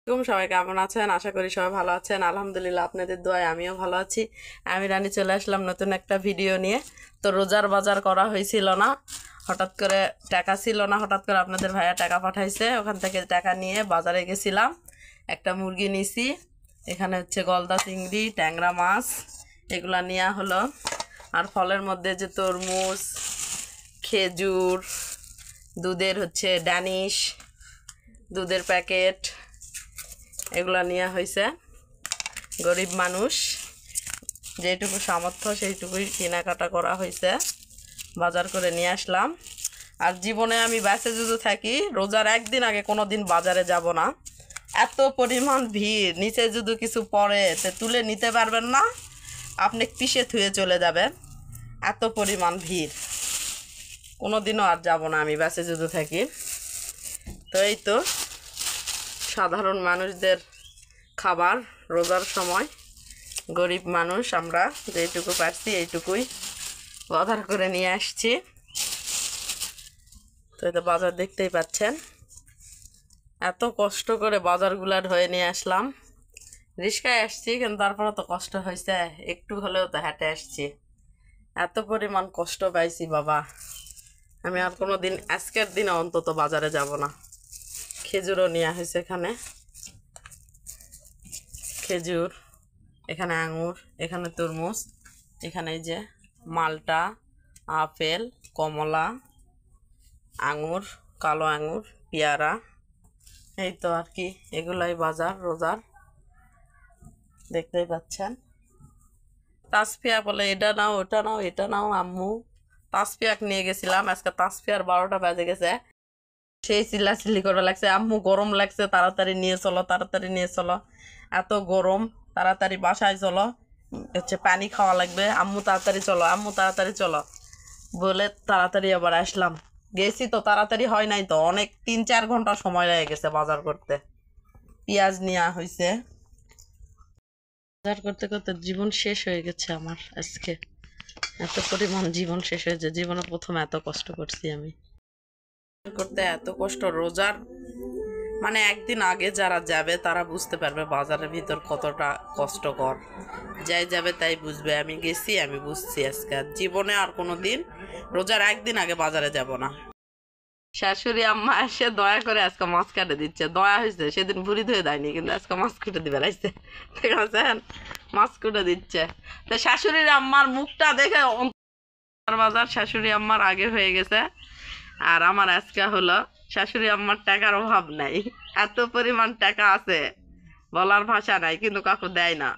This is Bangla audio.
সবাই কেমন আছেন? আশা করি সবাই ভালো আছেন। আলহামদুলিল্লাহ, আপনাদের দোয়ায় আমিও ভালো আছি। আমি রানী চলে আসলাম নতুন একটা ভিডিও নিয়ে। তো রোজার বাজার করা হয়েছিল না, হঠাৎ করে টাকা ছিল না, হঠাৎ করে আপনাদের ভাইয়া টাকা পাঠাইছে, ওখান থেকে টাকা নিয়ে বাজারে গেছিলাম। একটা মুরগি নিছি, এখানে হচ্ছে গলদা চিংড়ি, ট্যাংরা মাছ, এগুলা নেওয়া হলো। আর ফলের মধ্যে যে তরমুজ, খেজুর, দুধের হচ্ছে ড্যানিশ, দুধের প্যাকেট, এগুলা নেওয়া হয়েছে। গরিব মানুষ, যেটুকু সামর্থ্য সেইটুকুই কেনাকাটা করা হয়েছে, বাজার করে নিয়ে আসলাম। আর জীবনে আমি বেঁচে যদি থাকি, রোজার একদিন আগে কোনো দিন বাজারে যাব না। এত পরিমাণ ভিড়, নিচে যদি কিছু পড়ে তো তুলে নিতে পারবেন না, আপনি পিষে থুয়ে চলে যাবেন, এত পরিমাণ ভিড়। কোনো দিনও আর যাব না আমি বেঁচে যদি থাকি। তো এই তো সাধারণ মানুষদের খাবার রোজার সময়, গরিব মানুষ আমরা যেটুকু পারছি এইটুকুই বাজার করে নিয়ে আসছি। তো এটা বাজার দেখতেই পাচ্ছেন, এত কষ্ট করে বাজারগুলার হয়ে নিয়ে আসলাম। রিস্কায় আসছি, কিন্তু তারপরে তো কষ্ট হয়েছে, একটু হলেও তো হেঁটে আসছি। এত পরিমাণ কষ্ট পাইছি বাবা, আমি আর কোনো দিন আজকের দিনে অন্তত বাজারে যাব না। খেজুরও নেওয়া হয়েছে, এখানে খেজুর, এখানে আঙুর, এখানে তরমুজ, এখানে এই যে মালটা, আপেল, কমলা, আঙুর, কালো আঙুর, পেয়ারা, এই তো আর কি, এগুলাই বাজার রোজার। দেখতেই পাচ্ছেন, তাসপিয়া বলে এটা নাও ওটা নাও এটা নাও আম্মু। তাসপিয়াক নিয়ে গেছিলাম, আজকে তাসপিয়ার 12টা বাজে গেছে, সেই চিল্লাচিল্লি করে লাগছে, আম্মু গরম লাগছে, তাড়াতাড়ি নিয়ে চলো, তাড়াতাড়ি নিয়ে চলো, এত গরম, তাড়াতাড়ি বাসায় চলো, হচ্ছে পানি খাওয়া লাগবে, আম্মু তাড়াতাড়ি চলো, আম্মু তাড়াতাড়ি চলো বলে তাড়াতাড়ি আবার আসলাম। গেছি তো তাড়াতাড়ি হয় নাই, তো অনেক 3-4 ঘন্টা সময় লেগে গেছে বাজার করতে। পেঁয়াজ নেওয়া হয়েছে, বাজার করতে করতে জীবন শেষ হয়ে গেছে আমার আজকে। এত পরিমাণ জীবন শেষ হয়েছে, জীবনে প্রথম এত কষ্ট করছি আমি করতে, এত কষ্ট। রোজার মানে একদিন আগে যারা যাবে তারা বুঝতে পারবে বাজারের ভিতর কতটা কষ্টকর। যাই যাবে তাই বুঝবে। আমি গেছি, আমি বুঝছি আজকে। জীবনে আর কোনো দিন রোজার একদিন আগে বাজারে যাব না। শাশুড়ি আম্মা এসে দয়া করে আজকে মাছ কাটে দিচ্ছে, দয়া হয়েছে, সেদিন ভুড়ি ধুয়ে দেয়নি, কিন্তু আজকে মাছ কুটে দিবে রাইছে, ঠিক আছে, মাছ কুটে দিচ্ছে। তো শাশুড়ির আম্মার মুখটা দেখে বাজার শাশুড়ি আম্মার আগে হয়ে গেছে। আর আমার আজকে হলো শাশুড়ি আম্মার টাকার অভাব নাই, এত পরিমাণ টাকা আছে বলার ভাষা নাই, কিন্তু কাকু দেয় না।